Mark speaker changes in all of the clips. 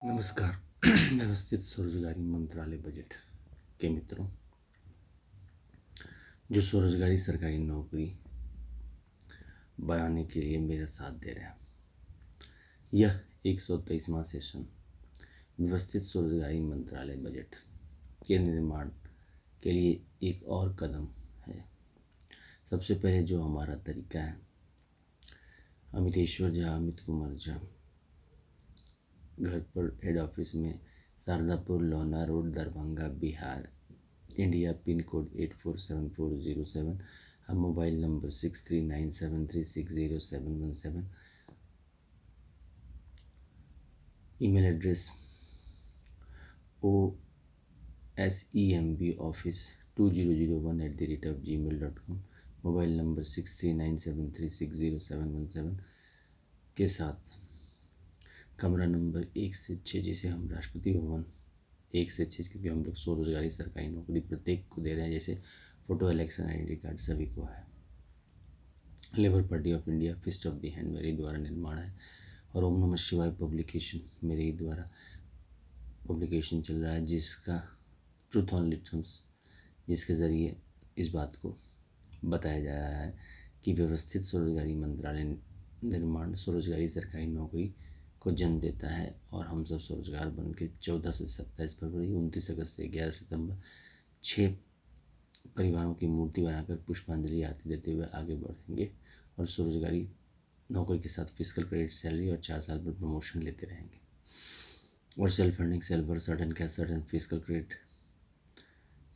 Speaker 1: नमस्कार। व्यवस्थित स्वरोजगारी मंत्रालय बजट के मित्रों, जो स्वरोजगारी सरकारी नौकरी बनाने के लिए मेरा साथ दे रहे हैं। यह 123वां सेशन व्यवस्थित स्वरोजगारी मंत्रालय बजट के निर्माण के लिए एक और कदम है। सबसे पहले जो हमारा तरीका है, अमितेश्वर झा, अमित कुमार झा, घर पर हेड ऑफिस में, Shardapur, Lohna road, Darbhanga, Bihar, India, pin code 847407। अब mobile number 6397360717। Email address osembaoffice2001@gmail.com। Mobile number 6397360717 के साथ कमरा नंबर 1 से 6, जिसे हम राष्ट्रपति भवन 1 से 6, क्योंकि हम लोग स्वरोजगारी सरकारी नौकरी प्रत्येक को दे रहे हैं, जैसे फोटो, इलेक्शन ID कार्ड सभी को है। Labour party of India, fist of the hand मेरे द्वारा निर्माण है, और ओम नमः शिवाय पब्लिकेशन मेरे ही द्वारा पब्लिकेशन चल रहा है, जिसका ट्रूथ ऑन लिटरम्स, जिसके ज़रिए इस बात को बताया जा रहा है कि व्यवस्थित स्वरोजगारी मंत्रालय निर्माण स्वरोजगारी सरकारी नौकरी को जन्म देता है, और हम सब स्वरोजगार बन के 14 से 27 फरवरी, 29 अगस्त से 11 सितंबर 6 परिवारों की मूर्ति बनाकर पुष्पांजलि आरती देते हुए आगे बढ़ेंगे, और स्वरोजगारी नौकरी के साथ फिजिकल क्रेडिट सैलरी और 4 साल पर प्रमोशन लेते रहेंगे, और self funding, self certain cash certain physical credit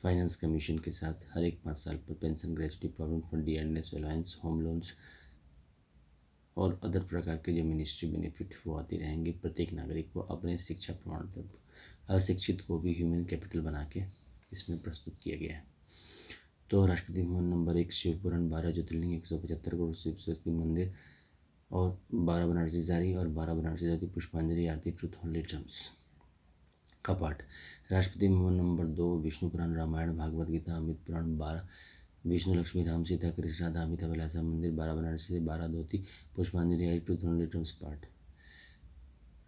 Speaker 1: finance commission के साथ हर एक 5 साल पर pension, gratuity, provident fund, DNS, allowance, home loans और अदर प्रकार के जो मिनिस्ट्री बेनिफिट वो आती रहेंगे। प्रत्येक नागरिक को अपने शिक्षा प्रमाण पत्र, अशिक्षित को भी ह्यूमन कैपिटल बना के इसमें प्रस्तुत किया गया है। तो राष्ट्रपति भवन नंबर 1, शिवपुराण, 12 ज्योतिर्लिंग, 175 करोड़ शिव शक्ति मंदिर, और 12 बनारसी साड़ी और 12 बनारसी धोती, पुष्पांजलि आरती, ट्रूथ ऑन लिटरम्स का पाठ। राष्ट्रपति भवन नंबर 2, विष्णु पुराण, रामायण, भागवत गीता, अमृत पुराण, 12 विष्णु, लक्ष्मी, राम, सीता, कृष्ण, राधा, अमिता विलासा मंदिर, 12 बनारसी, 12 धोती, पुष्पांजलि आरती, ट्रूथ ऑन लिटरम्स पाठ।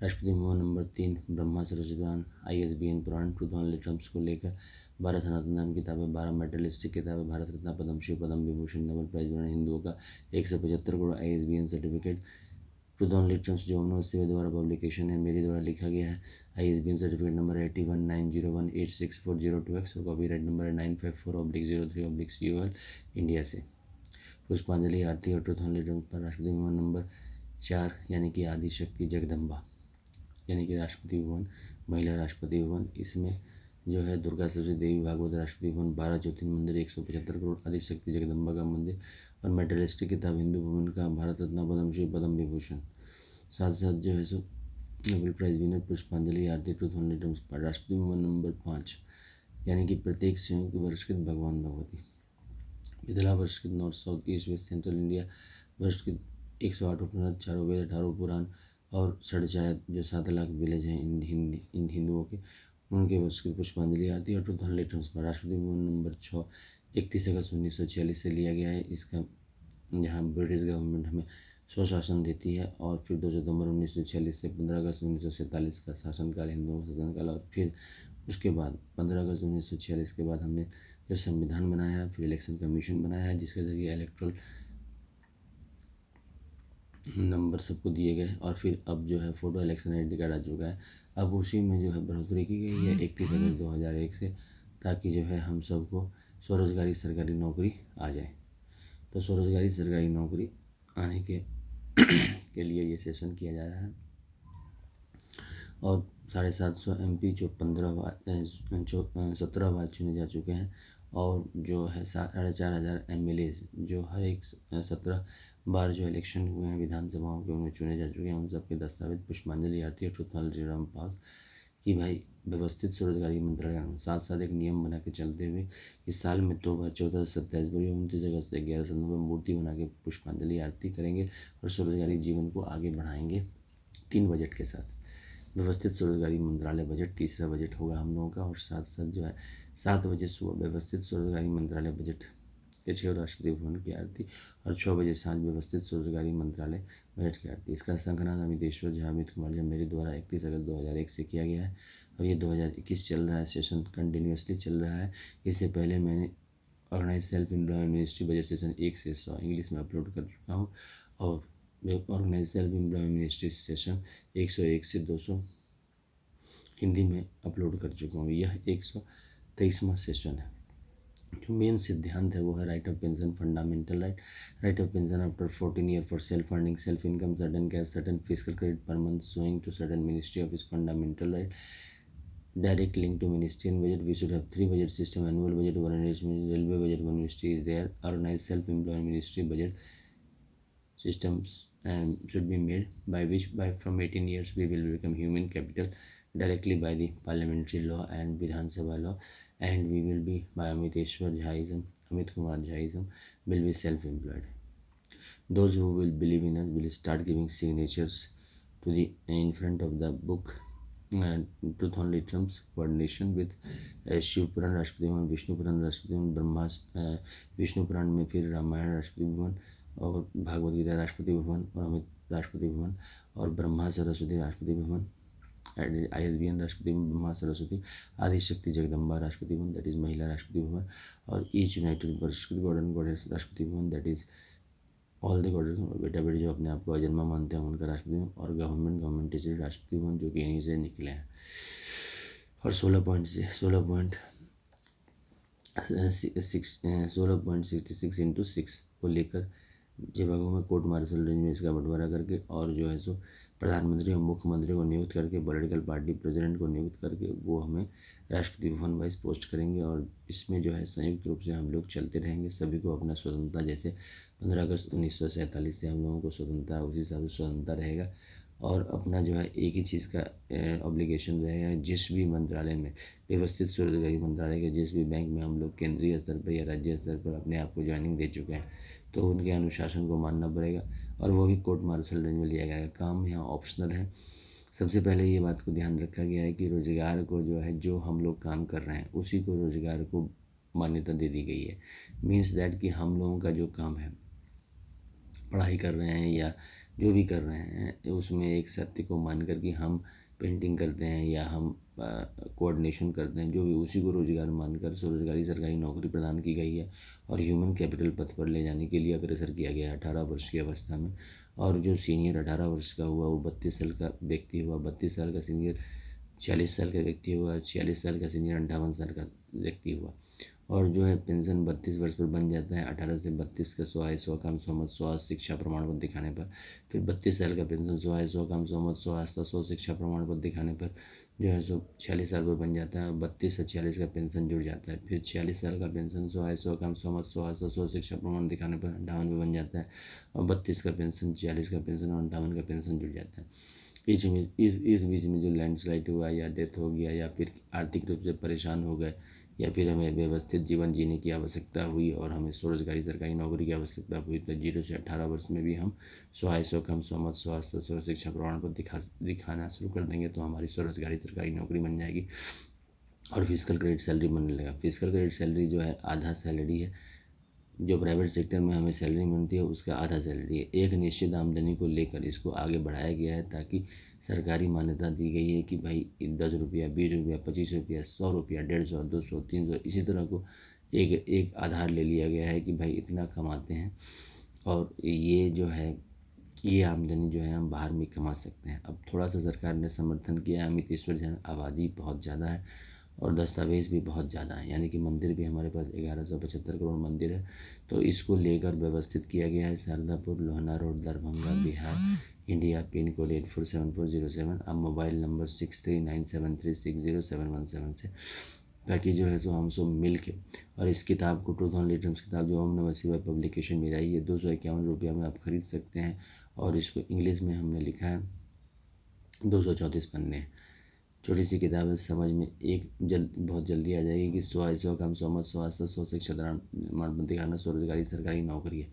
Speaker 1: राष्ट्रपति भवन नंबर 3, ब्रह्मा सरस्वती ISBN पुराण, ट्रूथ ऑन लिटरम्स को लेकर 12 सनातन धर्म किताबें, 12 मेटलिस्टिक किताबें, Bharat Ratna, Padmashri, Padma Vibhushan, Nobel prize winner हिंदुओं का 175 crore ISBN certificate, truth on लिटरम्स जो ओम शिव द्वारा पब्लिकेशन है, मेरे द्वारा लिखा गया है, ISBN सर्टिफिकेट नंबर 8190186402X, और कॉपीराइट नंबर 954/03/COL इंडिया से। पुष्पांजलि आरती और ट्रूथ ऑन लिटरम्स पर राष्ट्रपति भवन नंबर 4, यानी कि आदिशक्ति जगदम्बा, यानी कि राष्ट्रपति भवन, महिला राष्ट्रपति भवन, इसमें जो है दुर्गा सप्तशती देवी भागवत राष्ट्रपति भवन, 12 ज्योतिर्लिंग मंदिर, 175 करोड़ आदिशक्ति जगदम्बा का मंदिर, और मेटलिस्टिक किताब हिंदू भवन का, भारत रत्न, पद्मश्री, पद्म विभूषण, साथ साथ जो है सो नोबेल प्राइज विनर, पुष्पांजलि आरती, ट्रूथ ऑन लिटरम्स पर राष्ट्रपति भवन नंबर 5, यानी कि प्रत्येक संयुक्त वर्षकृत भगवान भगवती, मिथिला वर्षकृत, north south east west central India वर्षकृत, 108 उपनिषद, 4 वेद, 18 पुराण, और 4.5 जो 7 लाख विलेज हैं इन हिंदुओं के, उनके वर्षकृत पुष्पांजलि आरती और ट्रूथ ऑन लिटरम्स पर। राष्ट्रपति भवन नंबर 6, 31 अगस्त 1946 से लिया गया है। इसका जहाँ ब्रिटिश गवर्नमेंट हमें स्वशासन देती है, और फिर 2 सितंबर 1946 से 15 अगस्त 1947 का शासनकाल, हिंदुओं का शासनकाल, और फिर उसके बाद 15 अगस्त 1946 के बाद हमने जो संविधान बनाया, फिर इलेक्शन कमीशन बनाया है, जिसके जरिए इलेक्ट्रल नंबर सबको दिए गए, और फिर अब जो है फोटो, इलेक्शन ID कार्ड आ चुका है। अब उसी में जो है बढ़ोतरी की गई है 31 अगस्त 2001 से, ताकि जो है हम सबको स्वरोजगारी सरकारी नौकरी आ जाए। तो स्वरोजगारी सरकारी नौकरी आने के लिए ये सेशन किया जा रहा है, और 750 MP जो 17 बार चुने जा चुके हैं, और जो है 4,500 MLAs जो हर एक 17 बार जो इलेक्शन हुए हैं विधानसभाओं के, उनमें चुने जा चुके हैं, उन सबके दस्तावेज, पुष्पांजलि आरती और ट्रूथ ऑन लिटरम्स पास कि भाई व्यवस्थित स्वरोजगारी मंत्रालय। साथ साथ एक नियम बना के चलते हुए इस साल में 2 बार 14 से 27 फरवरी, 29 अगस्त से 11 सितंबर मूर्ति बना के पुष्पांजलि आरती करेंगे, और स्वरोजगारी जीवन को आगे बढ़ाएंगे 3 बजट के साथ। व्यवस्थित स्वरोजगारी मंत्रालय बजट तीसरा बजट होगा हम लोगों का, और साथ साथ जो है 7 बजे सुबह व्यवस्थित स्वरोजगारी मंत्रालय बजट के 6 राष्ट्रपति भवन की आरती और 6 बजे सांझ व्यवस्थित स्वरोजगारी मंत्रालय बजट की आरती। इसका संकलन अमितेश्वर झा अमित कुमार झा मेरे द्वारा 31 अगस्त 2001 से किया गया है और ये 2021 चल रहा है, सेशन कंटिन्यूसली चल रहा है। इससे पहले मैंने organise self employment ministry budget session 1 से 100 इंग्लिश में अपलोड कर चुका हूँ और organise self employment ministry session 101 से 200 हिंदी में अपलोड कर चुका हूँ। यह 123वां सेशन है। जो मेन सिद्धांत है वो है right of pension, fundamental right of pension after 14 year for self earning, self income, certain cash, certain physical credit per month showing to certain ministry of इस fundamental right, direct link to ministerial budget. We should have 3 budget system: annual budget, one railway budget, one ministry is there. Organized self-employed ministry budget systems should be made by which from 18 years we will become human capital directly by the parliamentary law and Vidhan Sabha law, and we will be by Amiteshwar Jhaism, Amit Kumar Jhaism will be self-employed. Those who will believe in us will start giving signatures to the in front of the book truth on literums coordination with Shiva Purana Rashtrapati Bhavan, Vishnu पुराण राष्ट्रपति भवन, ब्रह्मा विष्णु पुराण में फिर रामायण राष्ट्रपति भवन और भागवत गीता राष्ट्रपति भवन और अमित राष्ट्रपति भवन और Brahma Saraswati Rashtrapati Bhavan, ISBN Rashtrapati Bhavan, Brahma Saraswati Adishakti Jagdamba Rashtrapati Bhavan that is महिला राष्ट्रपति भवन और each United परिष्कृत Gordon goddess Rashtrapati Bhavan that is all the goddess बेटा बेटी जो अपने आप को अजन्मा मानते हैं उनका राष्ट्रपति भवन और गवर्नमेंट राष्ट्रपति भवन जो कि इन्हीं से निकले हैं। और 16.66 इंटू 6 को लेकर विभागों में कोर्ट मार्शल रेंज में इसका बंटवारा करके और जो है सो प्रधानमंत्री और मुख्यमंत्री को नियुक्त करके पॉलिटिकल पार्टी प्रेसिडेंट को नियुक्त करके वो हमें राष्ट्रपति भवन वाइज पोस्ट करेंगे और इसमें जो है संयुक्त रूप से हम लोग चलते रहेंगे। सभी को अपना स्वतंत्रता जैसे 15 अगस्त 1947 से हम लोगों को स्वतंत्रता उसी हिसाब से स्वतंत्रता रहेगा और अपना जो है एक ही चीज़ का ऑब्लिगेशन रहेगा। जिस भी मंत्रालय में व्यवस्थित स्वरोजगारी मंत्रालय के जिस भी बैंक में हम लोग केंद्रीय स्तर पर या राज्य स्तर पर अपने आप को ज्वाइनिंग दे चुके हैं तो उनके अनुशासन को मानना पड़ेगा और वो भी कोर्ट मार्शल रेंज में लिया गया है। काम यहाँ ऑप्शनल है। सबसे पहले ये बात को ध्यान रखा गया है कि रोजगार को जो है जो हम लोग काम कर रहे हैं उसी को रोजगार को मान्यता दे दी गई है। मीन्स दैट कि हम लोगों का जो काम है पढ़ाई कर रहे हैं या जो भी कर रहे हैं उसमें एक सत्य को मान कर कि हम पेंटिंग करते हैं या हम कोऑर्डिनेशन करते हैं जो भी उसी को रोजगार मानकर स्वरोजगारी सरकारी नौकरी प्रदान की गई है और ह्यूमन कैपिटल पथ पर ले जाने के लिए अग्रसर किया गया है 18 वर्ष की अवस्था में। और जो सीनियर 18 वर्ष का हुआ वो 32 साल का व्यक्ति हुआ, 32 साल का सीनियर 40 साल का व्यक्ति हुआ, 46 साल का सीनियर 58 साल का व्यक्ति हुआ। और जो है पेंशन 32 वर्ष पर बन जाता है। 18 से 32 का 100 आय 100 काम 100 मत 100 शिक्षा प्रमाण पत्र दिखाने पर। फिर 32 साल का पेंशन 100 आय 100 काम 100 मत 100 आस्था 100 शिक्षा प्रमाण पत्र दिखाने पर जो है सो 46 साल पर बन जाता है और 32 से 46 का पेंशन जुड़ जाता है। फिर 46 साल का पेंशन 100 आय 100 काम 100 मत 100 आस्था 100 शिक्षा प्रमाण दिखाने पर 58 पर बन जाता है और 32 का पेंशन 46 का पेंशन और 58 का पेंशन जुड़ जाता है। इस बीच में जो लैंडस्लाइड हुआ या डेथ हो गया या फिर आर्थिक रूप से परेशान हो गए या फिर हमें व्यवस्थित जीवन जीने की आवश्यकता हुई और हमें स्वरोजगारी सरकारी नौकरी की आवश्यकता हुई तो 0 से 18 वर्ष में भी हम 100 आय 100 काम 100 मत 100 आस्था 100 शिक्षा प्रमाण पत्र दिखाना शुरू कर देंगे तो हमारी स्वरोजगारी सरकारी नौकरी बन जाएगी और फिजिकल क्रेडिट सैलरी बनने लगेगा। फिजिकल क्रेडिट सैलरी जो है आधा सैलरी है। जो प्राइवेट सेक्टर में हमें सैलरी मिलती है उसका आधा सैलरी है। एक निश्चित आमदनी को लेकर इसको आगे बढ़ाया गया है ताकि सरकारी मान्यता दी गई है कि भाई 10 रुपया 20 रुपया 25 रुपया 100 रुपया 150 200 300 इसी तरह को एक आधार ले लिया गया है कि भाई इतना कमाते हैं और ये जो है ये आमदनी जो है हम बाहर में कमा सकते हैं। अब थोड़ा सा सरकार ने समर्थन किया है। अमितेश्वर झा आबादी बहुत ज़्यादा है और दस्तावेज़ भी बहुत ज़्यादा है, यानी कि मंदिर भी हमारे पास 1175 करोड़ मंदिर है तो इसको लेकर व्यवस्थित किया गया है। Shardapur Lohna road Darbhanga Bihar India pin code 847407 अब मोबाइल नंबर 6397360717 से ताकि जो है सो हम सब मिल के और इस किताब को ट्रूथ ऑन लिटरम्स किताब जो ओम नमः शिवाय पब्लिकेशन में आई है 251 रुपया में आप खरीद सकते हैं और इसको इंग्लिश में हमने लिखा है 234 पन्ने। छोटी सी किताब है, समझ में बहुत जल्दी आ जाएगी कि 100 आय 100 काम 100 मत 100 आस्था 100 शिक्षा प्रमाण पत्र दिखाना स्वरोजगारी सरकारी नौकरी है।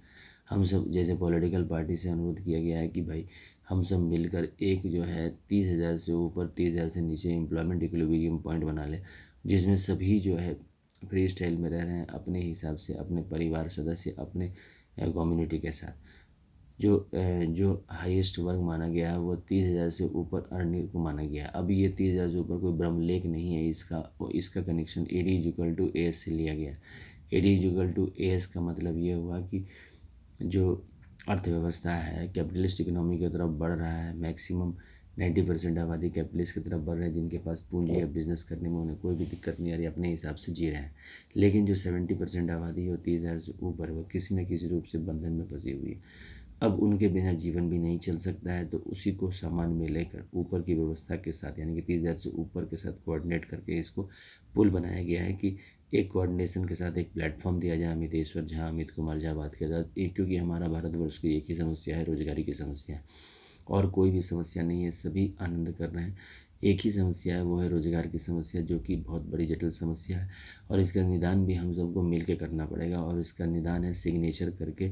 Speaker 1: हम सब जैसे पॉलिटिकल पार्टी से अनुरोध किया गया है कि भाई हम सब मिलकर एक जो है 30,000 से ऊपर 30,000 से नीचे एम्प्लॉयमेंट इक्विलिब्रियम पॉइंट बना ले जिसमें सभी जो है फ्री स्टाइल में रह रहे हैं अपने हिसाब से, अपने परिवार सदस्य, अपने कम्युनिटी के साथ। जो हाईएस्ट वर्ग माना गया है वो 30,000 से ऊपर अर्निंग को माना गया है। अब ये 30,000 से ऊपर कोई ब्रह्मलेख नहीं है, इसका कनेक्शन AD=AS से लिया गया है। AD=AS का मतलब ये हुआ कि जो अर्थव्यवस्था है कैपिटलिस्ट इकोनॉमी की तरफ बढ़ रहा है, मैक्सिमम 90% आबादी कैपिटलिस्ट की तरफ बढ़ रहे हैं, जिनके पास पूंजी है, बिजनेस करने में उन्हें कोई भी दिक्कत नहीं आ रही, अपने हिसाब से जी रहे हैं। लेकिन जो 70% आबादी है 30,000 से ऊपर, वो किसी न किसी रूप से बंधन में फंसी हुई है। अब उनके बिना जीवन भी नहीं चल सकता है, तो उसी को सामान में लेकर ऊपर की व्यवस्था के साथ, यानी कि 30,000 से ऊपर के साथ कोऑर्डिनेट करके इसको पुल बनाया गया है कि एक कोऑर्डिनेशन के साथ एक प्लेटफॉर्म दिया जाए अमितेश्वर झा, अमित कुमार झा बात के साथ। एक, क्योंकि हमारा भारतवर्ष की एक ही समस्या है, रोजगारी की समस्या है, और कोई भी समस्या नहीं है, सभी आनंद कर रहे हैं। एक ही समस्या है, वो है रोजगार की समस्या, जो कि बहुत बड़ी जटिल समस्या है, और इसका निदान भी हम सबको मिल के करना पड़ेगा। और इसका निदान है सिग्नेचर करके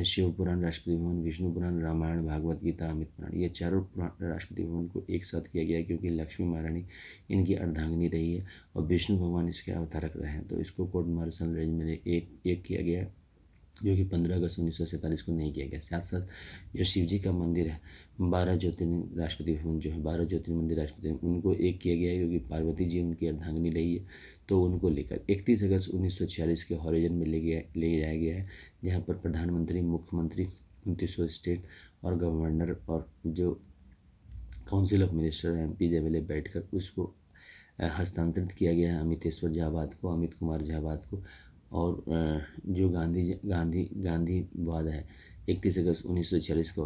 Speaker 1: शिव पुराण, राष्ट्रपति भवन, विष्णु पुराण, रामायण, भागवत गीता, अमित पुराण, ये चारों पुराण राष्ट्रपति भवन को एक साथ किया गया है, क्योंकि लक्ष्मी महारानी इनकी अर्धांगिनी रही है और विष्णु भगवान इसके अवतारक रहे हैं। तो इसको कोर्ट मार्शल रेंज में एक किया गया है, जो कि 15 अगस्त 1947 को नहीं किया गया। साथ साथ जो शिव जी का मंदिर है, 12 ज्योतिर्लिंग राष्ट्रपति भवन जो है, 12 ज्योतिर्लिंग मंदिर राष्ट्रपति भवन, उनको एक किया गया है, क्योंकि पार्वती जी उनकी अर्धांगिनी रही है। तो उनको लेकर 31 अगस्त 1946 के हॉरिजन में ले जाया गया है, जहाँ पर प्रधानमंत्री, मुख्यमंत्री, 2900 स्टेट और गवर्नर और जो council of minister MP MLA बैठकर उसको हस्तांतरित किया गया है अमितेश्वर झाबाद को, अमित कुमार झाबाद को। और जो गांधीवाद है 31 अगस्त 1946 को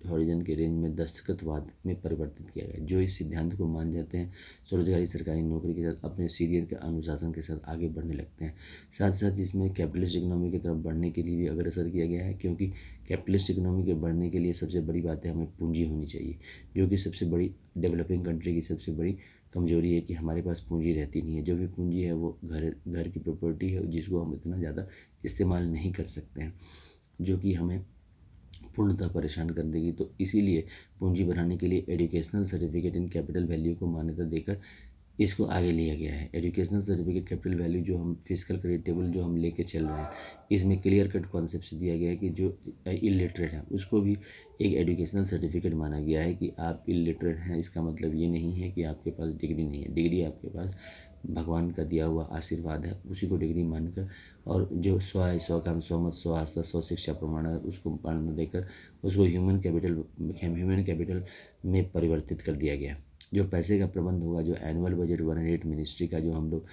Speaker 1: हॉरिजन के रेंज में दस्तखतवाद में परिवर्तित किया गया, जो इस सिद्धांत को मान जाते हैं, स्वरोजगारी सरकारी नौकरी के साथ अपने सीरियल के अनुशासन के साथ आगे बढ़ने लगते हैं। साथ साथ इसमें कैपिटलिस्ट इकोनॉमी की तरफ बढ़ने के लिए भी अग्रसर किया गया है, क्योंकि कैपिटलिस्ट इकोनॉमी के बढ़ने के लिए सबसे बड़ी बात है, हमें पूंजी होनी चाहिए, जो कि सबसे बड़ी डेवलपिंग कंट्री की सबसे बड़ी कमजोरी है कि हमारे पास पूंजी रहती नहीं है। जो भी पूंजी है वो घर की प्रॉपर्टी है, जिसको हम इतना ज़्यादा इस्तेमाल नहीं कर सकते हैं, जो कि हमें पूर्णतः परेशान कर देगी। तो इसीलिए पूंजी बढ़ाने के लिए educational certificate in capital value को मान्यता देकर इसको आगे लिया गया है। एजुकेशनल सर्टिफिकेट कैपिटल वैल्यू जो हम फिजिकल क्रेडिट टेबल जो हम लेके चल रहे हैं, इसमें क्लियर कट कॉन्सेप्ट दिया गया है कि जो इलिटरेट है उसको भी एक एजुकेशनल सर्टिफिकेट माना गया है कि आप इलिटरेट हैं। इसका मतलब ये नहीं है कि आपके पास डिग्री नहीं है, डिग्री आपके पास भगवान का दिया हुआ आशीर्वाद है, उसी को डिग्री मानकर, और जो स्व है, स्व काम, स्व मत, स्व आस्था, स्व शिक्षा प्रमाण है, उसको मान्यता देकर उसको ह्यूमन कैपिटल में परिवर्तित कर दिया गया। जो पैसे का प्रबंध होगा, जो एनुअल बजट 108 मिनिस्ट्री का जो हम लोग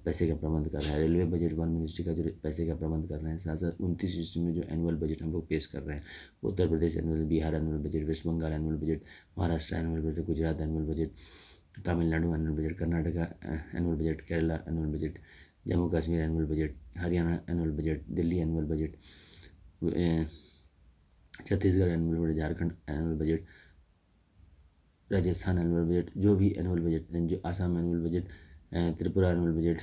Speaker 1: पैसे का प्रबंध कर रहे हैं, रेलवे बजट 1 मिनिस्ट्री का जो पैसे का प्रबंध कर रहे हैं, साथ साथ 29 डिस्ट्रिक्ट में जो एनुअल बजट हम लोग पेश कर रहे हैं, Uttar Pradesh annual, Bihar annual budget, West Bengal annual budget, Maharashtra annual budget, Gujarat annual budget, Tamil Nadu annual budget, Karnataka annual budget, Kerala annual budget, Jammu Kashmir annual budget, Haryana annual budget, Delhi annual budget, Chhattisgarh annual budget, Jharkhand annual budget, Rajasthan annual budget, जो भी annual budget, जो Assam annual budget, Tripura annual budget,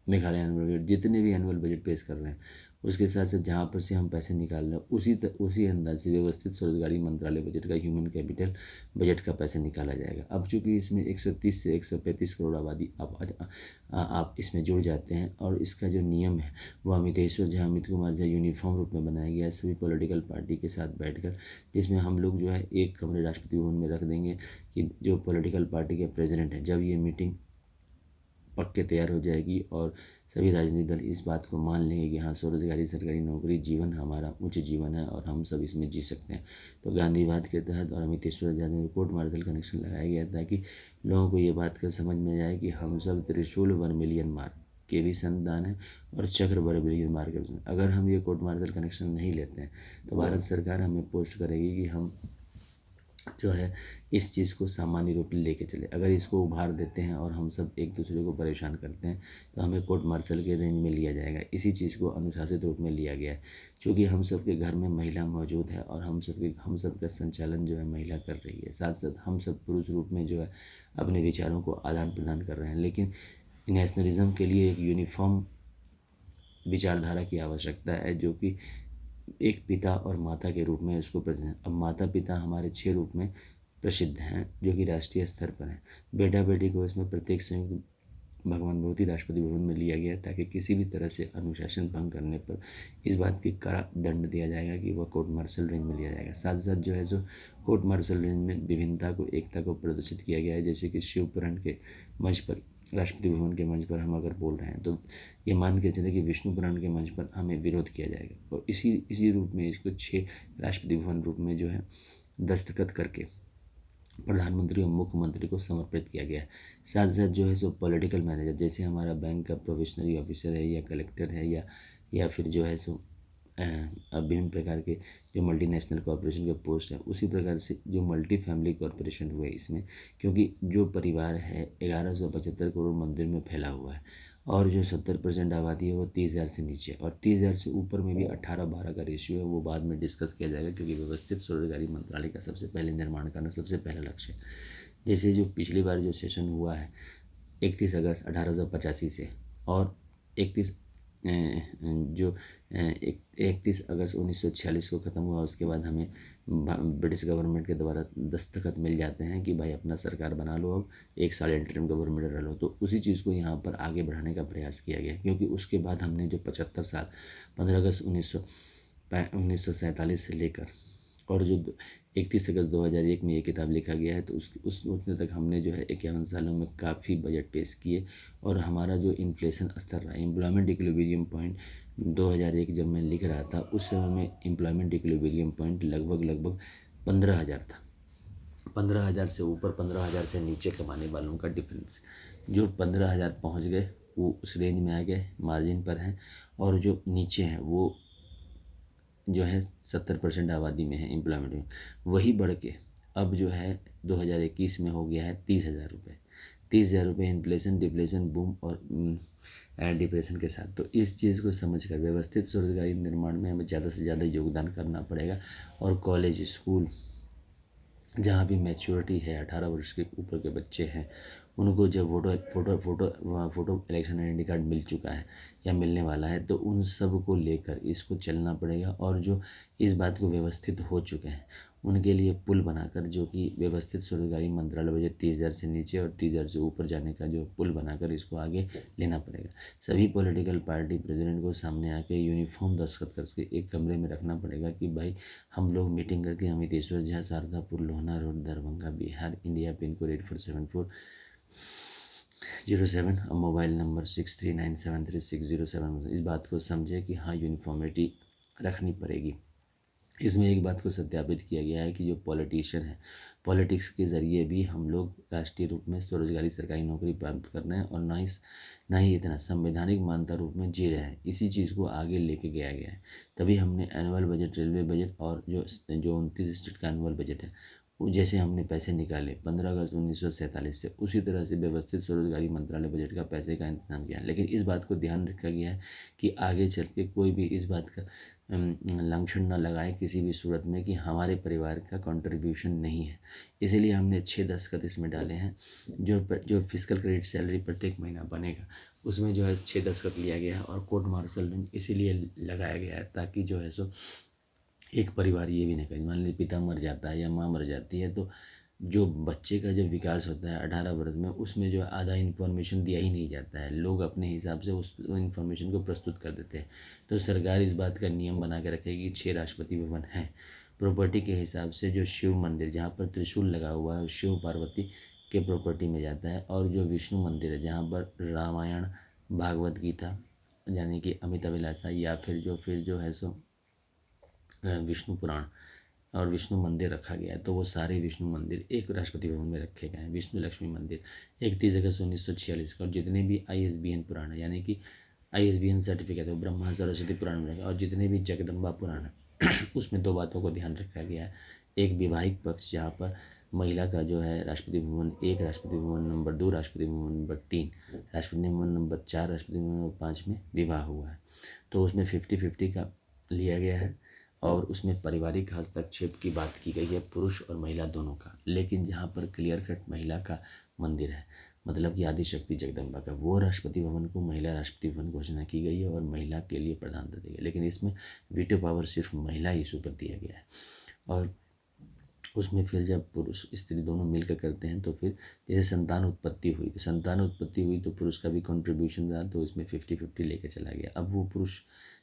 Speaker 1: Meghalaya annual budget, जितने भी annual budget पेश कर रहे हैं, उसके साथ साथ जहाँ पर से हम पैसे निकाल रहे हैं उसी अंदाज से व्यवस्थित स्वरोजगारी मंत्रालय बजट का, ह्यूमन कैपिटल बजट का पैसे निकाला जाएगा। अब चूंकि इसमें 130 से 135 करोड़ आबादी आप इसमें जुड़ जाते हैं, और इसका जो नियम है वो अमितेश्वर झा, अमित कुमार झा यूनिफॉर्म रूप में बनाया गया है सभी पॉलिटिकल पार्टी के साथ बैठकर, जिसमें हम लोग जो है एक कमरे राष्ट्रपति भवन में रख देंगे कि जो पॉलिटिकल पार्टी के प्रेसिडेंट हैं, जब ये मीटिंग पक के तैयार हो जाएगी और सभी राजनीतिक दल इस बात को मान लेंगे कि हाँ, स्वरोजगारी सरकारी नौकरी जीवन हमारा उच्च जीवन है और हम सब इसमें जी सकते हैं, तो गांधीवाद के तहत और अमितेश्वर झा में कोर्ट मार्शल कनेक्शन लगाया गया ताकि लोगों को ये बात कर समझ में जाए कि हम सब त्रिशूल वर्मिलियन मार्ग के भी संतान है और चक्र वर्मिलियन मार्ग के भी। अगर हम ये कोर्ट मार्शल कनेक्शन नहीं लेते हैं तो भारत सरकार हमें पोस्ट करेगी कि हम जो है इस चीज़ को सामान्य रूप में लेके चले। अगर इसको उभार देते हैं और हम सब एक दूसरे को परेशान करते हैं तो हमें कोर्ट मार्शल के रेंज में लिया जाएगा। इसी चीज़ को अनुशासित रूप में लिया गया है, क्योंकि हम सब के घर में महिला मौजूद है और हम सब का संचालन जो है महिला कर रही है। साथ साथ हम सब पुरुष रूप में जो है अपने विचारों को आदान प्रदान कर रहे हैं, लेकिन नेशनलिज्म के लिए एक यूनिफॉर्म विचारधारा की आवश्यकता है, जो कि एक पिता और माता के रूप में इसको प्रेजेंट। अब माता पिता हमारे 6 रूप में प्रसिद्ध हैं, जो कि राष्ट्रीय स्तर पर हैं। बेटा बेटी को इसमें प्रत्येक संयुक्त भगवान भगवती राष्ट्रपति भवन में लिया गया ताकि किसी भी तरह से अनुशासन भंग करने पर इस बात की कड़ा दंड दिया जाएगा कि वह कोर्ट मार्शल रेंज में लिया जाएगा। साथ साथ जो है सो कोर्ट मार्शल रेंज में विभिन्नता को, एकता को प्रदर्शित किया गया है। जैसे कि शिव पुराण के मंच पर, राष्ट्रपति भवन के मंच पर हम अगर बोल रहे हैं तो ये मान के चले कि विष्णु पुराण के मंच पर हमें विरोध किया जाएगा। और इसी रूप में इसको 6 राष्ट्रपति भवन रूप में जो है दस्तखत करके प्रधानमंत्री और मुख्यमंत्री को समर्पित किया गया है। साथ साथ जो है सो पॉलिटिकल मैनेजर, जैसे हमारा बैंक का प्रोबेशनरी ऑफिसर है या कलेक्टर है या फिर जो है सो विभिन्न प्रकार के जो मल्टीनेशनल कॉरपोरेशन के पोस्ट हैं, उसी प्रकार से जो मल्टी फैमिली कॉरपोरेशन हुए इसमें, क्योंकि जो परिवार है 1175 करोड़ मंदिर में फैला हुआ है और जो 70% आबादी है वो 30,000 से नीचे, और 30,000 से ऊपर में भी 18-12 का रेशियो है। वो बाद में डिस्कस किया जाएगा, क्योंकि व्यवस्थित स्वरोजगारी मंत्रालय का सबसे पहले निर्माण करना सबसे पहला लक्ष्य है। जैसे जो पिछली बार जो सेशन हुआ है 31 अगस्त 1885 से और 31 अगस्त 1946 को ख़त्म हुआ, उसके बाद हमें ब्रिटिश गवर्नमेंट के द्वारा दस्तखत मिल जाते हैं कि भाई अपना सरकार बना लो, अब 1 साल इंटरिम गवर्नमेंट रह लो। तो उसी चीज़ को यहाँ पर आगे बढ़ाने का प्रयास किया गया, क्योंकि उसके बाद हमने जो 75 साल 15 अगस्त 1947 से लेकर और जो 31 अगस्त 2001 में ये किताब लिखा गया है, तो उसमें तक हमने जो है 51 सालों में काफ़ी बजट पेश किए। और हमारा जो इन्फ्लेशन स्तर रहा, एम्प्लॉयमेंट इक्विलिब्रियम पॉइंट 2001 जब मैं लिख रहा था उस समय में एम्प्लॉयमेंट इक्विलिब्रियम पॉइंट लगभग 15,000 था। 15,000 से ऊपर, 15,000 से नीचे कमाने वालों का डिफरेंस, जो 15,000 पहुँच गए वो उस रेंज में आ गए, मार्जिन पर हैं, और जो नीचे हैं वो जो है 70% आबादी में है एम्प्लॉयमेंट में, वही बढ़ के अब जो है 2021 में हो गया है 30,000 रुपये। 30,000 रुपये इन्फ्लेशन, डिफ्लेशन, बूम और डिप्रेशन के साथ। तो इस चीज़ को समझकर व्यवस्थित स्वरोजगारी निर्माण में हमें ज़्यादा से ज़्यादा योगदान करना पड़ेगा। और कॉलेज, स्कूल जहाँ भी मैच्योरिटी है, 18 वर्ष के ऊपर के बच्चे हैं, उनको जब फोटो इलेक्शन आइडेंटिटी कार्ड मिल चुका है या मिलने वाला है, तो उन सब को लेकर इसको चलना पड़ेगा। और जो इस बात को व्यवस्थित हो चुके हैं उनके लिए पुल बनाकर, जो कि व्यवस्थित स्वरोजगारी मंत्रालय बजट 30,000 से नीचे और 30,000 से ऊपर जाने का जो पुल बनाकर इसको आगे लेना पड़ेगा। सभी पॉलिटिकल पार्टी प्रेसिडेंट को सामने आके यूनिफॉर्म दस्तखत करके एक कमरे में रखना पड़ेगा कि भाई हम लोग मीटिंग करके Amiteshwar Jha, Sharadapur, Lohna road, Darbhanga, Bihar, India, pin code 847407 और मोबाइल नंबर 63973607, इस बात को समझे कि हाँ यूनिफॉर्मिटी रखनी पड़ेगी। इसमें एक बात को सत्यापित किया गया है कि जो पॉलिटिशियन है, पॉलिटिक्स के ज़रिए भी हम लोग राष्ट्रीय रूप में स्वरोजगारी सरकारी नौकरी प्राप्त कर रहे हैं, और ना ही इतना संवैधानिक मान्यता रूप में जी रहे हैं। इसी चीज़ को आगे लेके गया गया है। तभी हमने एनुअल बजट, रेलवे बजट और जो 29 स्टेट का एनुअल बजट है, वो जैसे हमने पैसे निकाले 15 अगस्त 1947 से, उसी तरह से व्यवस्थित स्वरोजगारी मंत्रालय बजट का पैसे का इंतजाम किया। लेकिन इस बात को ध्यान रखा गया है कि आगे चल के कोई भी इस बात का लंघन न लगाए किसी भी सूरत में कि हमारे परिवार का कंट्रीब्यूशन नहीं है। इसीलिए हमने 6 दस्तखत इसमें डाले हैं। जो फिजिकल क्रेडिट सैलरी प्रत्येक महीना बनेगा उसमें जो है 6 दस्तखत लिया गया है। और कोर्ट मार्शल इसीलिए लगाया गया है ताकि जो है सो एक परिवार ये भी नहीं कहे, मान लीजिए पिता मर जाता है या माँ मर जाती है, तो जो बच्चे का जो विकास होता है 18 वर्ष में, उसमें जो आधा इन्फॉर्मेशन दिया ही नहीं जाता है। लोग अपने हिसाब से उस इन्फॉर्मेशन को प्रस्तुत कर देते हैं। तो सरकार इस बात का नियम बना के रखेगी। 6 राष्ट्रपति भवन हैं। प्रॉपर्टी के हिसाब से जो शिव मंदिर जहाँ पर त्रिशूल लगा हुआ है शिव पार्वती के प्रॉपर्टी में जाता है, और जो विष्णु मंदिर है जहाँ पर रामायण, भागवत गीता यानी कि अमिताभिलाषा या फिर जो है सो विष्णु पुराण और विष्णु मंदिर रखा गया है, तो वो सारे विष्णु मंदिर एक राष्ट्रपति भवन में रखे गए हैं। विष्णु लक्ष्मी मंदिर 31 अगस्त 1946 का, और जितने भी ISBN पुराण है यानी कि ISBN सर्टिफिकेट है, ब्रह्मा सरस्वती पुराण में रखे, और जितने भी जगदम्बा पुराण है उसमें 2 बातों को ध्यान रखा गया है। एक विवाहिक पक्ष जहाँ पर महिला का जो है राष्ट्रपति भवन 1, राष्ट्रपति भवन नंबर 2, राष्ट्रपति भवन नंबर 3, राष्ट्रपति भवन नंबर 4, राष्ट्रपति भवन नंबर 5 में विवाह हुआ है, तो उसमें 50-50 का लिया गया है। और उसमें पारिवारिक हस्तक्षेप की बात की गई है, पुरुष और महिला दोनों का। लेकिन जहाँ पर क्लियर कट महिला का मंदिर है, मतलब कि आदिशक्ति जगदम्बा का, वो राष्ट्रपति भवन को महिला राष्ट्रपति भवन घोषणा की गई है और महिला के लिए प्रधानता दी गई है। लेकिन इसमें वीटो पावर सिर्फ महिला इशू पर दिया गया है। और उसमें फिर जब पुरुष स्त्री दोनों मिलकर करते हैं तो फिर जैसे संतान उत्पत्ति हुई, तो संतान उत्पत्ति हुई तो पुरुष का भी कंट्रीब्यूशन रहा, तो इसमें 50-50 लेके चला गया। अब वो पुरुष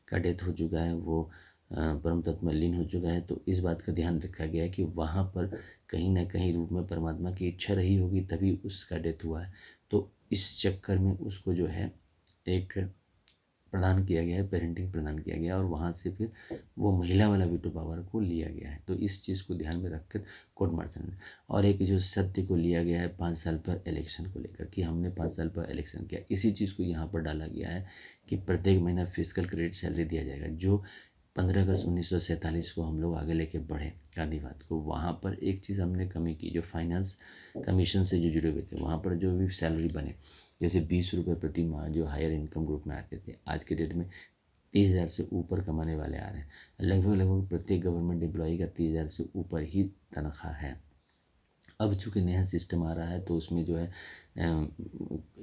Speaker 1: का डेथ हो चुका है, वो परम तत्व में लीन हो चुका है, तो इस बात का ध्यान रखा गया है कि वहाँ पर कहीं ना कहीं रूप में परमात्मा की इच्छा रही होगी तभी उसका डेथ हुआ है। तो इस चक्कर में उसको जो है एक प्रदान किया गया है, पेरेंटिंग प्रदान किया गया, और वहाँ से फिर वो महिला वाला वीटो पावर को लिया गया है। तो इस चीज़ को ध्यान में रखकर कोर्ट मार्शल ने, और एक जो सत्य को लिया गया है 5 साल पर इलेक्शन को लेकर, कि हमने 5 साल पर इलेक्शन किया, इसी चीज़ को यहाँ पर डाला गया है कि प्रत्येक महीना फिजिकल क्रेडिट सैलरी दिया जाएगा। जो 15 अगस्त 1947 को हम लोग आगे लेके बढ़े गांधीवाद को, वहाँ पर एक चीज़ हमने कमी की, जो फाइनेंस कमीशन से जो जुड़े हुए थे वहाँ पर जो भी सैलरी बने, जैसे 20 रुपये प्रति माह जो हायर इनकम ग्रुप में आते थे, आज के डेट में 30,000 से ऊपर कमाने वाले आ रहे हैं। लगभग लगभग प्रत्येक गवर्नमेंट एम्प्लॉई का 30,000 से ऊपर ही तनख्वाह है। अब चूँकि नया सिस्टम आ रहा है तो उसमें जो है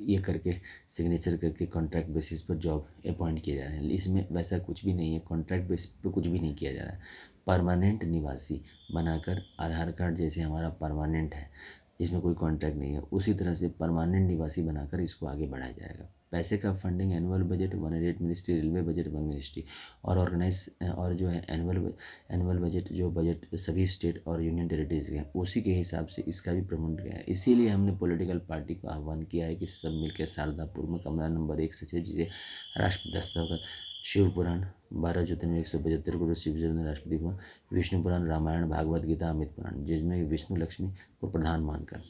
Speaker 1: ये करके सिग्नेचर करके कॉन्ट्रैक्ट बेसिस पर जॉब अपॉइंट किए जा रहे हैं। इसमें वैसा कुछ भी नहीं है, कॉन्ट्रैक्ट बेसिस पर कुछ भी नहीं किया जा रहा है। परमानेंट निवासी बनाकर, आधार कार्ड जैसे हमारा परमानेंट है, इसमें कोई कॉन्ट्रैक्ट नहीं है, उसी तरह से परमानेंट निवासी बनाकर इसको आगे बढ़ाया जाएगा। पैसे का funding annual budget 108 ministry, railway budget 1 ministry, और ऑर्गेनाइज और जो है एनुअल बजट जो बजट सभी स्टेट और यूनियन टेरिटरीज के हैं, उसी के हिसाब से इसका भी प्रमोट किया है। इसीलिए हमने पॉलिटिकल पार्टी को आह्वान किया है कि सब मिलकर शारदापुर में कमरा नंबर 1 से 6 जिसे राष्ट्रपति दस्तखत, शिव पुराण 12 ज्योतिर्लिंग 175 करोड़ शिव जी ने राष्ट्रपति भवन, विष्णु पुराण, रामायण, भागवत गीता, अमित पुराण, जिसमें विष्णु लक्ष्मी को प्रधान मानकर,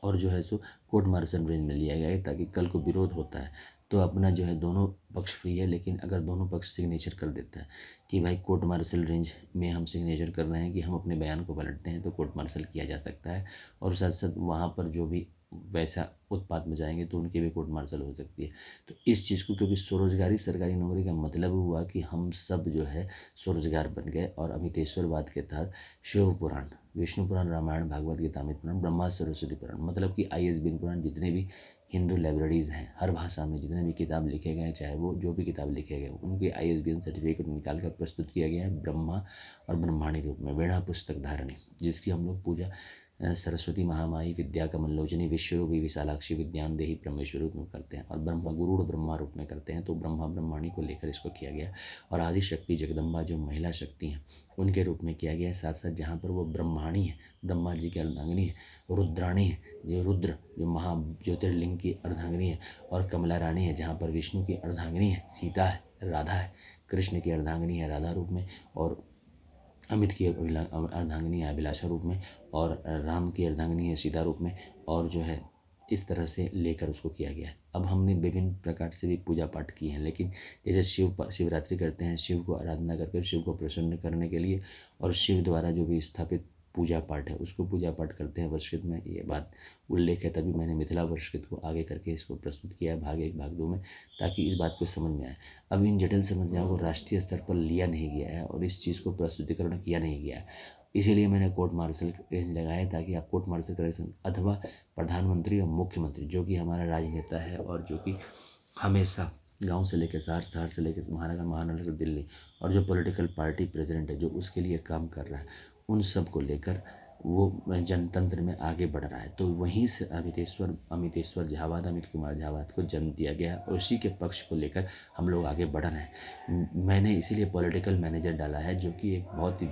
Speaker 1: और जो है सो कोर्ट मार्शल रेंज में लिया गया है, ताकि कल को विरोध होता है तो अपना जो है दोनों पक्ष फ्री है। लेकिन अगर दोनों पक्ष सिग्नेचर कर देता है कि भाई कोर्ट मार्शल रेंज में हम सिग्नेचर कर रहे हैं कि हम अपने बयान को पलटते हैं, तो कोर्ट मार्शल किया जा सकता है, और साथ साथ वहाँ पर जो भी वैसा उत्पात मचाएंगे तो उनकी भी कोर्ट मार्शल हो सकती है। तो इस चीज़ को, क्योंकि स्वरोजगारी सरकारी नौकरी का मतलब हुआ कि हम सब जो है स्वरोजगार बन गए, और अमितेश्वरवाद के तहत शिव पुराण, विष्णु पुराण, रामायण, भागवत गीता, अमित पुराण, ब्रह्मा सरस्वती पुराण, मतलब कि ISBN पुराण, जितने भी हिंदू लाइब्रेरीज़ हैं हर भाषा में जितने भी किताब लिखे गए हैं, चाहे वो जो भी किताब लिखे गए, उनके ISBN सर्टिफिकेट निकाल कर प्रस्तुत किया गया है ब्रह्मा और ब्रह्माणी रूप में, वेणा पुस्तक धारणी, जिसकी हम लोग पूजा सरस्वती महामाई विद्या कमलोचनी विश्वरूपी विशालाक्षी विद्यान देही ब्रह्मेश्वर रूप में करते हैं, और ब्रह्मा गुरुड़ ब्रह्मा रूप में करते हैं, तो ब्रह्मा ब्रह्माणी को लेकर इसको किया गया। और आदि शक्ति जगदम्बा जो महिला शक्ति हैं उनके रूप में किया गया है। साथ साथ जहाँ पर वो ब्रह्माणी है, ब्रह्मा जी की अर्धांगिनी है, रुद्राणी है, जो रुद्र जो महा ज्योतिर्लिंग की अर्धांगिनी है, और कमला रानी है जहाँ पर विष्णु की अर्धांगिनी है, सीता है, राधा है, कृष्ण की अर्धांगिनी है राधा रूप में, और अमित की अर्धांगिनी है अभिलाषा रूप में, और राम की अर्धांगिनी है सीता रूप में, और जो है इस तरह से लेकर उसको किया गया है। अब हमने विभिन्न प्रकार से भी पूजा पाठ किए हैं, लेकिन जैसे शिवरात्रि करते हैं, शिव को आराधना करके शिव को प्रसन्न करने के लिए, और शिव द्वारा जो भी स्थापित पूजा पाठ है उसको पूजा पाठ करते हैं वर्षकृत में, ये बात उल्लेख है, तभी मैंने मिथिला वर्षकृत को आगे करके इसको प्रस्तुत किया है भाग 1 भाग 2 में, ताकि इस बात को समझ में आए। अब इन जटिल समस्याओं को राष्ट्रीय स्तर पर लिया नहीं गया है और इस चीज़ को प्रस्तुतिकरण किया नहीं गया है, इसीलिए मैंने कोर्ट मार्शल रेंज लगाया, ताकि आप कोर्ट मार्शल करेक्शन अथवा प्रधानमंत्री और मुख्यमंत्री, जो कि हमारा राजनेता है और जो कि हमेशा गांव से लेकर शहर, शहर से लेकर महानगर, महानगर दिल्ली, और जो पॉलिटिकल पार्टी प्रेसिडेंट है जो उसके लिए काम कर रहा है, उन सब को लेकर वो जनतंत्र में आगे बढ़ रहा है। तो वहीं से अमितेश्वर झावाद, अमित कुमार झावाद को जन्म दिया गया, और उसी के पक्ष को लेकर हम लोग आगे बढ़ रहे हैं। मैंने इसीलिए पॉलिटिकल मैनेजर डाला है, जो कि एक बहुत ही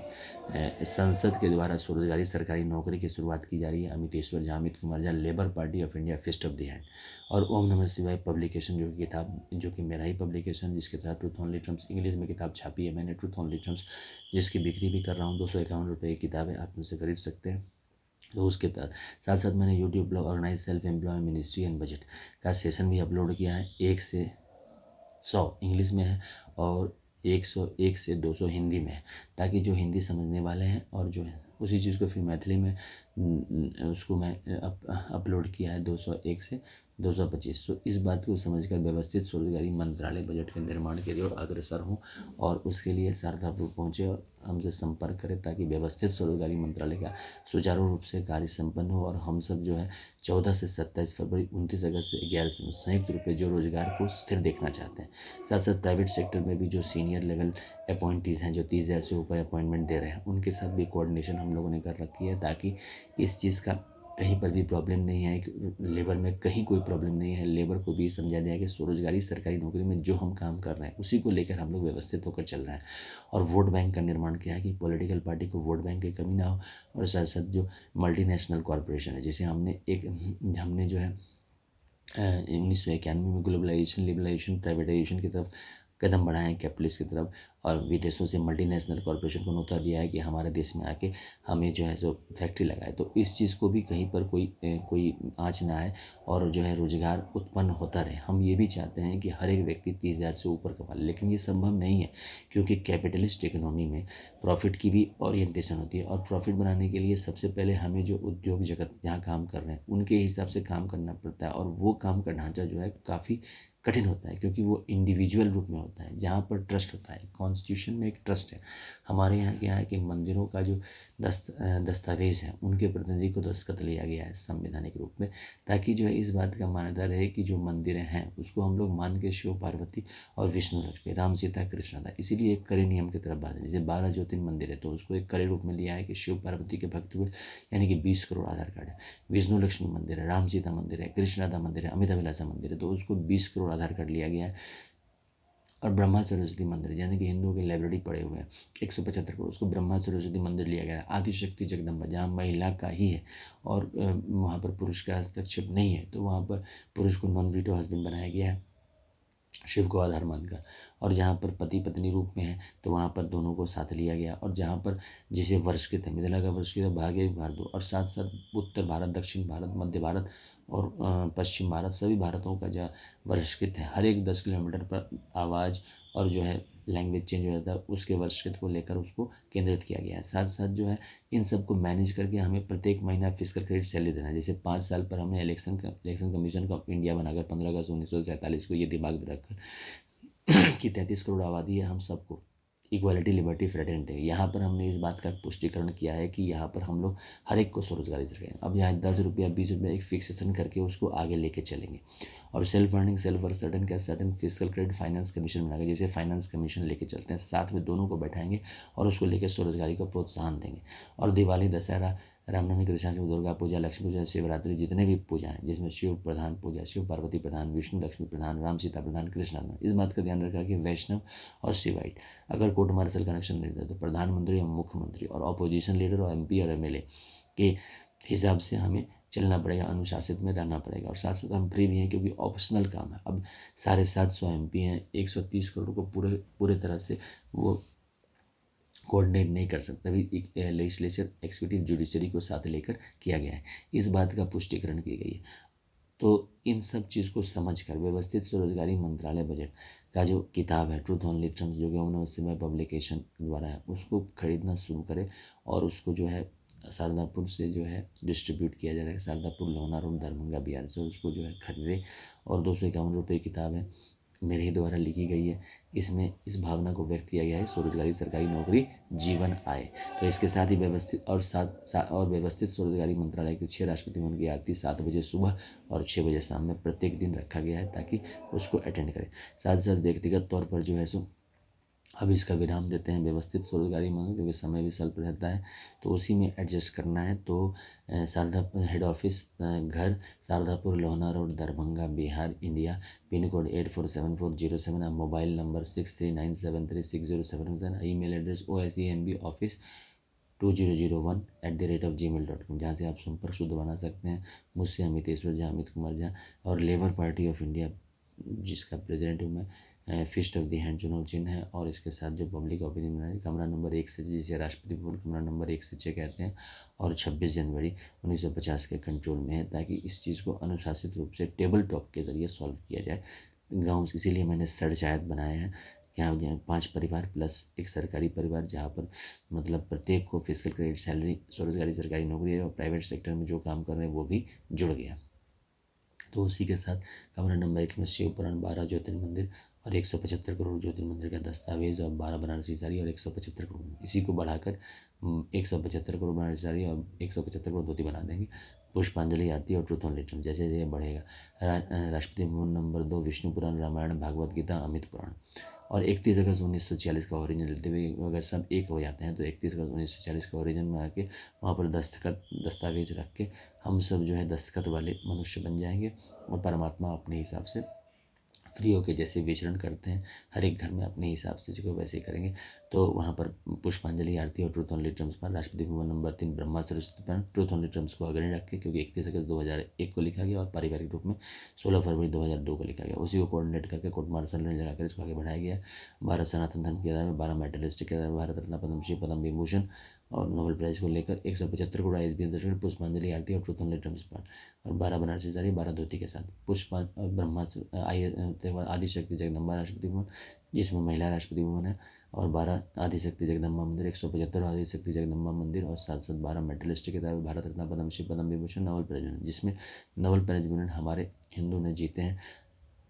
Speaker 1: संसद के द्वारा स्वरोजगारी सरकारी नौकरी की शुरुआत की जा रही है। Amiteshwar Jha, Amit Kumar Jha, labour party of India, fist of the hand, और ओम नमः शिवाय पब्लिकेशन जो कि किताब, जो कि मेरा ही पब्लिकेशन, जिसके तहत ट्रूथ ओनली ट्रम्प्स इंग्लिश में किताब छापी है मैंने, ट्रूथ ओनली ट्रम्प्स, जिसकी बिक्री भी कर रहा हूँ। 251 रुपये की किताब है, आप मुझसे खरीद सकते हैं। तो उसके तहत साथ साथ मैंने YouTube blog organise self employ ministry and budget का सेशन भी अपलोड किया है। 1 से 100 इंग्लिश में है और 101 से 200 हिंदी में है, ताकि जो हिंदी समझने वाले हैं, और जो है उसी चीज़ को फिर मैथिली में उसको मैं अपलोड किया है 201 से 225। तो इस बात को समझकर व्यवस्थित स्वरोजगारी मंत्रालय बजट के निर्माण के लिए और अग्रसर हूँ, और उसके लिए शारदापुर पहुँचे और हमसे संपर्क करें, ताकि व्यवस्थित स्वरोजगारी मंत्रालय का सुचारू रूप से कार्य संपन्न हो, और हम सब जो है 14 से 27 फरवरी, 29 अगस्त से 11 सितंबर संयुक्त रूप से जो रोजगार को स्थिर देखना चाहते हैं, साथ साथ प्राइवेट सेक्टर में भी जो सीनियर लेवल अपॉइंटीज़ हैं जो 30,000 से ऊपर अपॉइंटमेंट दे रहे हैं, उनके साथ भी कोऑर्डिनेशन हम लोगों ने कर रखी है, ताकि इस चीज़ का कहीं पर भी प्रॉब्लम नहीं है कि लेबर में कहीं कोई प्रॉब्लम नहीं है। लेबर को भी समझा दिया कि स्वरोजगारी सरकारी नौकरी में जो हम काम कर रहे हैं उसी को लेकर हम लोग व्यवस्थित होकर चल रहे हैं। और वोट बैंक का निर्माण किया है कि पॉलिटिकल पार्टी को वोट बैंक की कमी ना हो। और साथ साथ जो मल्टीनेशनल कॉरपोरेशन है, जैसे हमने जो है 1991 में ग्लोबलाइजेशन, लिबरलाइजेशन, प्राइवेटाइजेशन की तरफ कदम बढ़ाए हैं, कैपिटलिस्ट की तरफ, और विदेशों से मल्टीनेशनल कॉरपोरेशन को न्योता दिया है कि हमारे देश में आके हमें जो है सो फैक्ट्री लगाए। तो इस चीज़ को भी कहीं पर कोई आँच ना आए और जो है रोजगार उत्पन्न होता रहे। हम ये भी चाहते हैं कि हर एक व्यक्ति 30,000 से ऊपर कमा ले, लेकिन ये संभव नहीं है, क्योंकि कैपिटलिस्ट इकोनॉमी में प्रॉफिट की भी ओरिएंटेशन होती है। और प्रॉफिट बनाने के लिए सबसे पहले हमें जो उद्योग जगत जहाँ काम कर रहे हैं उनके हिसाब से काम करना पड़ता है, और वो काम का ढांचा जो है काफ़ी कठिन होता है, क्योंकि वो इंडिविजुअल रूप में होता है, जहाँ पर ट्रस्ट होता है। कॉन्स्टिट्यूशन में एक ट्रस्ट है। हमारे यहाँ क्या है कि मंदिरों का जो दस्तावेज़ है उनके प्रतिनिधि को दस्तखत लिया गया है संवैधानिक रूप में, ताकि जो है इस बात का मान्यता रहे कि जो मंदिरें हैं उसको हम लोग मान के शिव पार्वती और विष्णु लक्ष्मी, राम सीता कृष्ण था, इसीलिए एक करे नियम की तरफ बात है। जैसे 12 ज्योतिर्लिंग मंदिर है तो उसको एक करे रूप में लिया है कि शिव पार्वती के भक्त हुए, यानी कि 20 करोड़ आधार कार्ड है। विष्णु लक्ष्मी मंदिर है, राम सीता मंदिर है, कृष्ण राधा मंदिर है, अमित अभिलाषा मंदिर है, तो उसको 20 करोड़ आधार कार्ड लिया गया है। और ब्रह्मा सरस्वती मंदिर, यानी कि हिंदुओं की लाइब्रेरी पड़े हुए हैं, 175 करोड़, उसको ब्रह्मा सरस्वती मंदिर लिया गया है। आदिशक्ति जगदम्बा, जहाँ महिला का ही है और वहाँ पर पुरुष का हस्तक्षेप नहीं है, तो वहाँ पर पुरुष को नॉन वीटो हस्बैंड बनाया गया है, शिव को आधार मानकर। और जहाँ पर पति पत्नी रूप में है तो वहाँ पर दोनों को साथ लिया गया। और जहाँ पर जैसे वर्षकृत है, मिथिला का वर्षकृत है, भाग्य भार दो, और साथ साथ उत्तर भारत, दक्षिण भारत, मध्य भारत और पश्चिम भारत, सभी भारतों का जो वर्षकृत है, हर एक 10 किलोमीटर पर आवाज़ और जो है लैंग्वेज चेंज हो जाता है, उसके वर्षकृत को लेकर उसको केंद्रित किया गया है। साथ साथ जो है इन सबको मैनेज करके हमें प्रत्येक महीना फिजिकल क्रेडिट सैलरी देना है। जैसे 5 साल पर हमने इलेक्शन कमीशन ऑफ इंडिया बनाकर 15 अगस्त 1947 को ये दिमाग में रखकर कि 33 करोड़ आबादी है, हम सबको इक्वालिटी, लिबर्टी, फ्रेटर्निटी, यहाँ पर हमने इस बात का पुष्टिकरण किया है कि यहाँ पर हम लोग हर एक को स्वरोजगारी से करेंगे। अब यहाँ 10 रुपया 20 रुपया एक फिक्सेशन करके उसको आगे लेके चलेंगे। और सेल्फ अर्निंग, सेल्फ और certain physical credit finance commission बनाकर, जैसे फाइनेंस कमीशन लेके चलते हैं, साथ में दोनों को बैठाएंगे और उसको लेकर स्वरोजगारी को प्रोत्साहन देंगे। और दिवाली, दशहरा, रामनवमी, कृष्णाष्टमी, दुर्गा पूजा, लक्ष्मी पूजा, शिवरात्रि, जितने भी पूजा हैं जिसमें शिव प्रधान पूजा, शिव पार्वती प्रधान, विष्णु लक्ष्मी प्रधान, राम सीता प्रधान, कृष्ण प्रधान, इस बात का ध्यान रखा कि वैष्णव और शिवाइट अगर कोर्ट मार्शल कनेक्शन नहीं रहता तो प्रधानमंत्री और मुख्यमंत्री और अपोजिशन लीडर और MP और MLA के हिसाब से हमें चलना पड़ेगा, अनुशासित में रहना पड़ेगा। और साथ साथ हम फ्री भी हैं क्योंकि ऑप्शनल काम है। अब 750 MP हैं, 130 करोड़ को पूरे पूरे तरह से वो कोऑर्डिनेट नहीं कर सकता, भी लेजिस्लेचर, एक्सिक्यूटिव, जुडिशरी को साथ लेकर किया गया है। इस बात का पुष्टिकरण की गई है। तो इन सब चीज़ को समझकर व्यवस्थित स्वरोजगारी मंत्रालय बजट का जो किताब है ट्रूथ ऑन लिटरम्स, जो कि उन्होंने पब्लिकेशन द्वारा है, उसको खरीदना शुरू करें और उसको जो है शारदापुर से जो है डिस्ट्रीब्यूट किया जा रहा है, शारदापुर, लोहना रोड, दरभंगा बिहार से उसको जो है खरीदें। और 251 रुपये की किताब है, मेरे ही द्वारा लिखी गई है। इसमें इस भावना को व्यक्त किया गया है स्वरोजगारी सरकारी नौकरी जीवन आए। तो इसके साथ ही व्यवस्थित स्वरोजगारी मंत्रालय के 6 राष्ट्रपति भवन की आरती 7 बजे सुबह और 6 बजे शाम में प्रत्येक दिन रखा गया है, ताकि उसको अटेंड करें। साथ साथ व्यक्तिगत तौर पर जो है सो अब इसका विराम देते हैं व्यवस्थित स्वरोजगारी में, क्योंकि समय भी स्वल्प रहता है तो उसी में एडजस्ट करना है। तो शारदा हेड ऑफिस घर Shardapur, Lohna road, Darbhanga Bihar, India, pin code 847407, mobile number 63973607, email address osembaoffice2001@gmail.com, जहाँ से आप संपर्क शुद्ध बना सकते हैं मुझसे, अमितेश्वर झा, अमित कुमार झा। और लेबर पार्टी ऑफ इंडिया जिसका प्रेसिडेंट हूँ मैं, फिस्ट ऑफ द हैंड चुनाव चिन्ह है। और इसके साथ जो पब्लिक ओपिनियन है, कमरा नंबर 1 से, जिसे राष्ट्रपति भवन कमरा नंबर 1 से 6 कहते हैं, और 26 जनवरी 1950 के कंट्रोल में है, ताकि इस चीज़ को अनुशासित रूप से टेबल टॉक के ज़रिए सॉल्व किया जाए गाँव। इसीलिए मैंने सरचायत बनाया है, यहाँ 5 परिवार प्लस एक सरकारी परिवार, जहाँ पर मतलब प्रत्येक को फिजिकल क्रेडिट सैलरी, स्वरोजगारी सरकारी नौकरी है, और प्राइवेट सेक्टर में जो काम कर रहे हैं वो भी जुड़ गया। तो उसी के साथ कमरा नंबर 1 में शिव पुराण, 12 ज्योतिर्लिंग मंदिर और 175 करोड़ ज्योतिर्लिंग मंदिर का दस्तावेज, और 12 बनारसी साड़ी और 175 करोड़, इसी को बढ़ाकर 175 करोड़ बनारसी साड़ी और 175 करोड़ धोती बना देंगे। पुष्पांजलि आरती और ट्रूथ ऑन लिटरम, जैसे जैसे बढ़ेगा। राष्ट्रपति भवन नंबर 2 विष्णु पुराण, रामायण, भागवत गीता, अमित पुराण। और 31 अगस्त 1946 का ओरिजिन लेते हुए अगर सब एक हो जाते हैं तो 31 अगस्त 1946 का ओरिजिन में आके वहाँ पर दस्तावेज रख के हम सब जो है दस्तखत वाले मनुष्य बन जाएंगे और परमात्मा अपने हिसाब से फ्री होके जैसे विचरण करते हैं हर एक घर में अपने हिसाब से जो वैसे ही करेंगे। तो वहाँ पर पुष्पांजलि आरती और ट्रूथ ओनली ट्रम्स पर राष्ट्रपति भवन नंबर 3 ब्रह्मा सरस्वती पर ट्रूथ ओनली ट्रम्स को अग्रणी रख के, क्योंकि 31 अगस्त 2001 को लिखा गया और पारिवारिक रूप में 16 फरवरी 2002 को लिखा गया, उसी को कोऑर्डिनेट करके कोर्ट मार्शल में लगाकर इसको आगे बढ़ाया गया। भारत सनातन धर्म की आधार में 12 मेडलिस्ट के आधार में भारत रत्न पद्मश्री पद्म विभूषण और नोबेल प्राइज को लेकर 175 करोड़ ISBN सर्टिफिकेट पुष्पांजलि आरती और ट्रूथ ओनली ट्रम्स पर और 12 बनारसी साड़ी 12 धोती के साथ पुष्पा ब्रह्मा आदिशक्ति जगदम्बा राष्ट्रपति भवन जिसमें महिला राष्ट्रपति भवन है और 12 आदिशक्ति जगदम्बा मंदिर 175 आदिशक्ति जगदम्बा मंदिर और साथ साथ 12 मेडलिस्ट के तहत Bharat Ratna Padmashri Padma Vibhushan Nobel prize winner, जिसमें नोबेल प्राइज विनर हमारे हिंदू ने जीते हैं,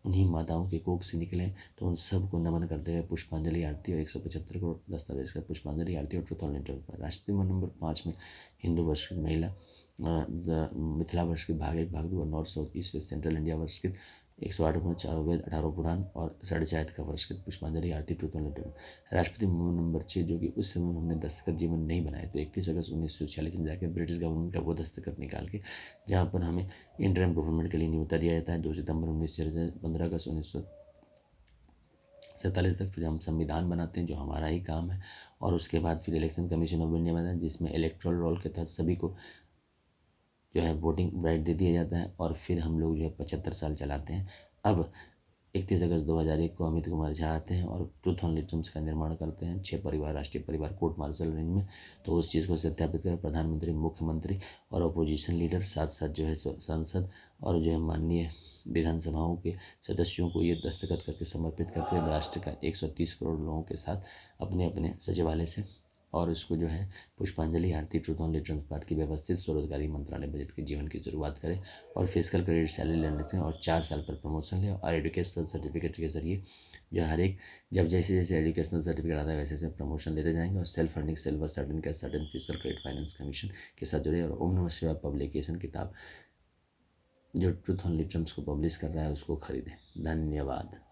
Speaker 1: उन्हीं माताओं के कोख से निकले। तो उन सबको नमन करते हुए पुष्पांजलि आरती और 175 करोड़ दस्तावेज का पुष्पांजलि आरती और ट्रूथ ओनली ट्रम्स पर राष्ट्रपति भवन नंबर 5 में हिंदू वर्ष की महिला मिथिला वर्ष की भाग 1 भाग 2 और north south east west central India वर्ष के 108 गुण 4 वेद 18 पुराण और 4.5 का वर्ष के पुष्पांजलि आरती ट्रूथ ओनली ट्रम्स राष्ट्रपति भवन नंबर 6, जो कि उस समय हमने दस्तखत जीवन नहीं बनाए, तो 31 अगस्त 1946 में जाकर ब्रिटिश गवर्नमेंट का वो दस्तखत निकाल के जहाँ पर हमें इंटरिम गवर्नमेंट के लिए न्योता दिया जाता है 2 सितंबर 1946 15 अगस्त 1947 तक फिर हम संविधान बनाते हैं जो हमारा ही काम है। और उसके बाद फिर इलेक्शन कमीशन ऑफ इंडिया बनाते हैं जिसमें इलेक्टोरल रोल के तहत सभी को जो है वोटिंग राइट दे दिया जाता है और फिर हम लोग जो है 75 साल चलाते हैं। अब 31 अगस्त 2001 को अमित कुमार झा आते हैं और ट्रूथ ओनली ट्रम्स का निर्माण करते हैं 6 परिवार राष्ट्रीय परिवार कोर्ट मार्शल रेंज में। तो उस चीज़ को सत्यापित कर प्रधानमंत्री मुख्यमंत्री और अपोजिशन लीडर साथ साथ जो है सांसद और जो है माननीय विधानसभाओं के सदस्यों को ये दस्तखत करके समर्पित करते हुए राष्ट्र का 130 करोड़ लोगों के साथ अपने अपने सचिवालय से और इसको जो है पुष्पांजलि आरती ट्रूथ ओनली ट्रम्स पार्ट की व्यवस्थित स्वरोजगारी मंत्रालय बजट के जीवन की शुरुआत करे और फिजिकल क्रेडिट सैलरी लेने दें और 4 साल पर प्रमोशन ले और एजुकेशनल सर्टिफिकेट के जरिए जो हर एक जब जैसे जैसे एजुकेशनल सर्टिफिकेट आता है वैसे वैसे प्रमोशन लेते जाएंगे और सेल्फ फंडिंग सिल्वर सर्टन के certain physical credit finance commission के साथ जुड़े और ओम नमः शिवाय पब्लिकेशन किताब जो ट्रूथ ओनली ट्रम्स को पब्लिश कर रहा है उसको खरीदें। धन्यवाद।